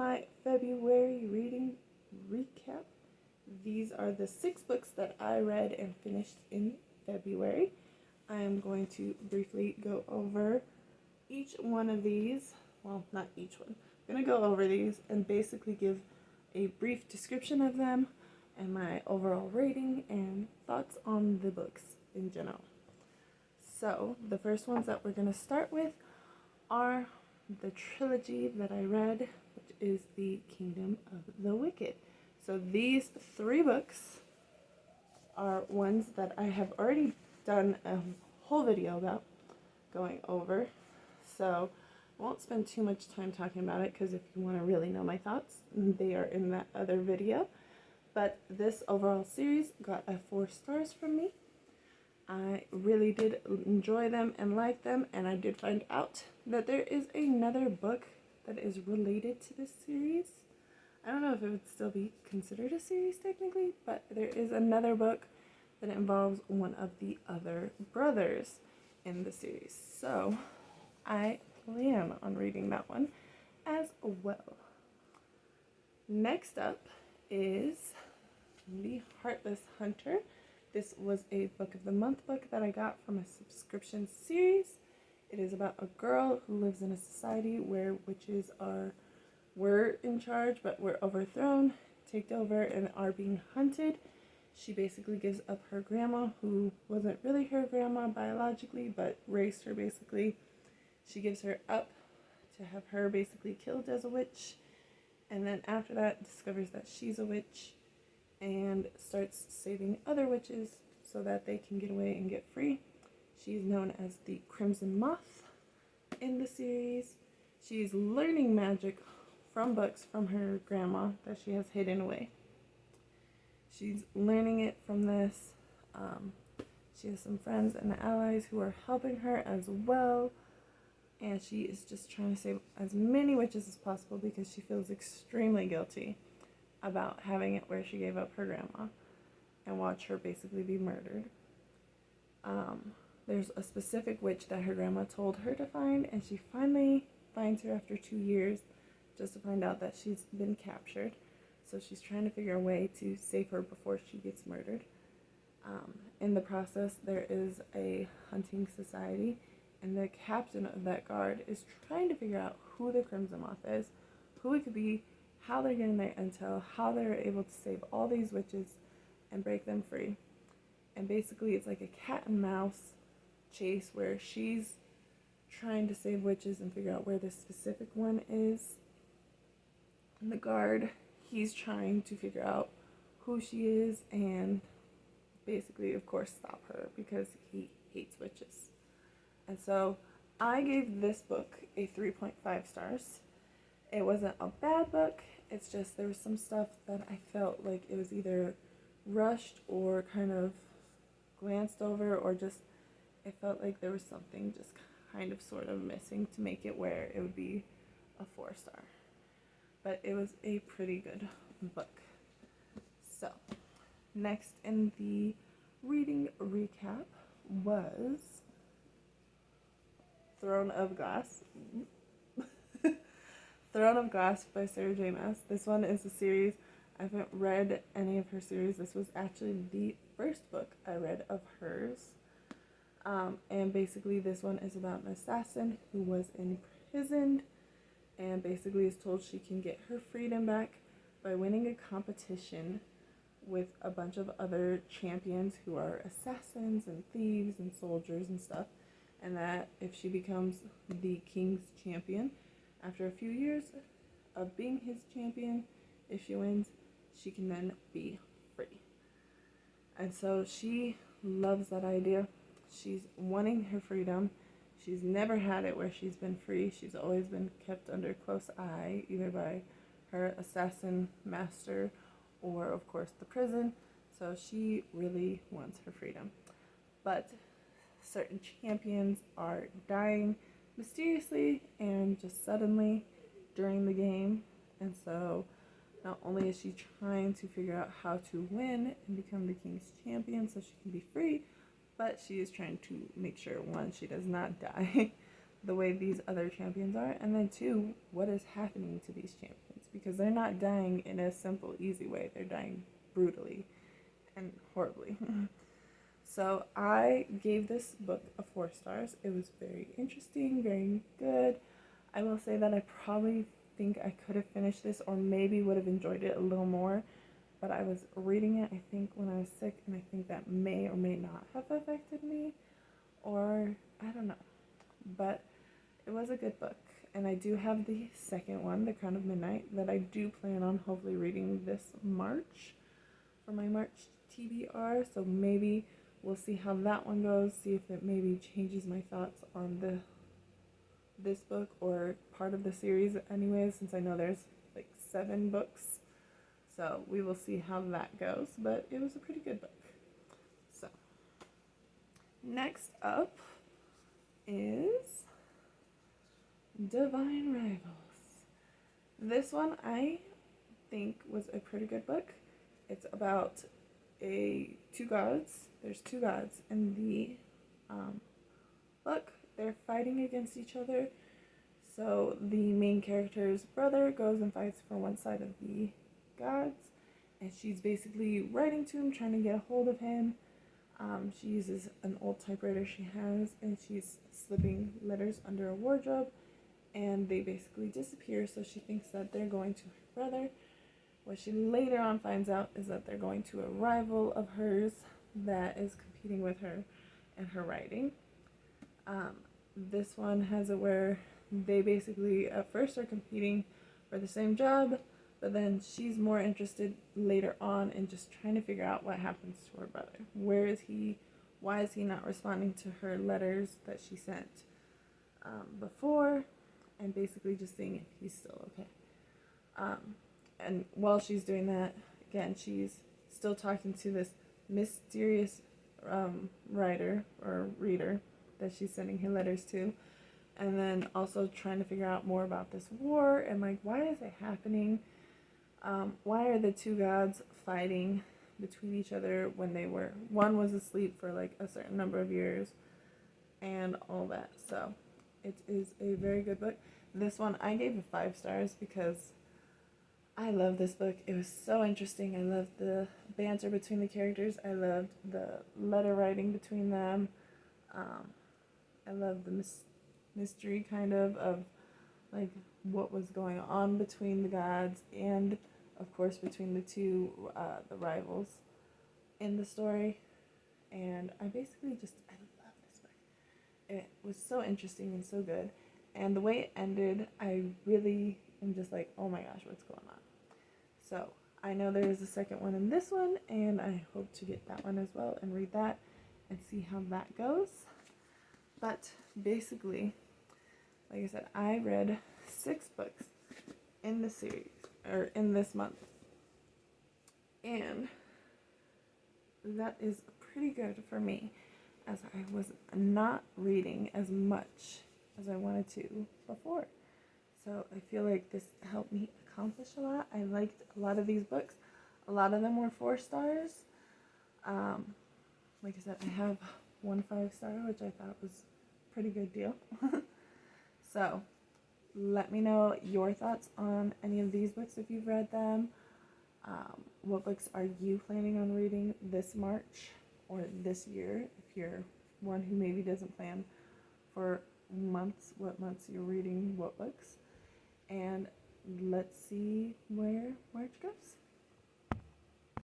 my February reading recap. These are the 6 books that I read and finished in February. I am going to briefly go over each one of these. Well, not each one. I'm going to go over these and basically give a brief description of them and my overall rating and thoughts on the books in general. So, the first ones that we're going to start with are the trilogy that I read, which is The Kingdom of the Wicked. So these 3 books are ones that I have already done a whole video about going over. So I won't spend too much time talking about it because if you want to really know my thoughts, they are in that other video. But this overall series got a 4 stars from me. I really did enjoy them and like them, and I did find out that there is another book that is related to this series. I don't know if it would still be considered a series technically, but there is another book that involves one of the other brothers in the series. So I plan on reading that one as well. Next up is The Heartless Hunter. This was a Book of the Month book that I got from a subscription series. It is about a girl who lives in a society where witches were in charge but were overthrown, taken over, and are being hunted. She basically gives up her grandma, who wasn't really her grandma biologically, but raised her basically. She gives her up to have her basically killed as a witch, and then after that discovers that she's a witch and starts saving other witches so that they can get away and get free. She's known as the Crimson Moth in the series. She's learning magic from books from her grandma that she has hidden away. She's learning it from this. She has some friends and allies who are helping her as well. And she is just trying to save as many witches as possible because she feels extremely guilty about having it where she gave up her grandma and watch her basically be murdered. There's a specific witch that her grandma told her to find, and she finally finds her after 2 years just to find out that she's been captured. So she's trying to figure a way to save her before she gets murdered. In the process, there is a hunting society, and the captain of that guard is trying to figure out who the Crimson Moth is, who it could be, how they're getting their intel, how they're able to save all these witches and break them free. And basically it's like a cat and mouse chase where she's trying to save witches and figure out where this specific one is. And the guard, he's trying to figure out who she is and basically, of course, stop her because he hates witches. And so I gave this book a 3.5 stars. It wasn't a bad book, it's just there was some stuff that I felt like it was either rushed or kind of glanced over, or just it felt like there was something just kind of sort of missing to make it where it would be a 4 star. But it was a pretty good book. So, next in the reading recap was Throne of Glass. Throne of Glass by Sarah J. Maas. This one is a series. I haven't read any of her series. This was actually the first book I read of hers. And basically this one is about an assassin who was imprisoned and basically is told she can get her freedom back by winning a competition with a bunch of other champions who are assassins and thieves and soldiers and stuff. And that if she becomes the king's champion, after a few years of being his champion, if she wins, she can then be free. And so she loves that idea. She's wanting her freedom. She's never had it where she's been free. She's always been kept under close eye, either by her assassin master or, of course, the prison. So she really wants her freedom. But certain champions are dying mysteriously and just suddenly during the game, and so not only is she trying to figure out how to win and become the king's champion so she can be free, but she is trying to make sure, one, she does not die the way these other champions are, and then two, what is happening to these champions, because they're not dying in a simple, easy way. They're dying brutally and horribly. So I gave this book a 4 stars. It was very interesting, very good. I will say that I probably think I could have finished this, or maybe would have enjoyed it a little more, but I was reading it, I think, when I was sick, and I think that may or may not have affected me, or I don't know. But it was a good book, and I do have the second one, The Crown of Midnight, that I do plan on hopefully reading this March for my March TBR, so maybe we'll see how that one goes, see if it maybe changes my thoughts on this book or part of the series anyways, since I know there's like 7 books. So we will see how that goes, but it was a pretty good book. So next up is Divine Rivals. This one I think was a pretty good book. It's about two gods. There's 2 gods in the book. They're fighting against each other. So the main character's brother goes and fights for one side of the gods, and she's basically writing to him, trying to get a hold of him. She uses an old typewriter she has, and she's slipping letters under a wardrobe, and they basically disappear. So she thinks that they're going to her brother. What she later on finds out is that they're going to a rival of hers that is competing with her in her writing. This one has it where they basically at first are competing for the same job, but then she's more interested later on in just trying to figure out what happens to her brother. Where is he? Why is he not responding to her letters that she sent before? And basically just seeing if he's still okay. And while she's doing that, again, she's still talking to this mysterious writer or reader that she's sending her letters to. And then also trying to figure out more about this war and like, why is it happening? Why are the 2 gods fighting between each other when one was asleep for like a certain number of years and all that. So it is a very good book. This one I gave it 5 stars because I love this book. It was so interesting. I loved the banter between the characters. I loved the letter writing between them. I loved the mystery kind of like what was going on between the gods and of course between the 2 the rivals in the story. And I basically I love this book. It was so interesting and so good, and the way it ended, I really am just like, oh my gosh, what's going on? So I know there is a second one in this one, and I hope to get that one as well and read that and see how that goes. But basically, like I said, I read 6 books in the series, or in this month. And that is pretty good for me, as I was not reading as much as I wanted to before. So I feel like this helped me accomplish a lot. I liked a lot of these books. A lot of them were 4 stars. Like I said, I have 1 5-star, which I thought was a pretty good deal. So let me know your thoughts on any of these books if you've read them. What books are you planning on reading this March or this year? If you're one who maybe doesn't plan for months, what months you're reading what books. And let's see where March goes.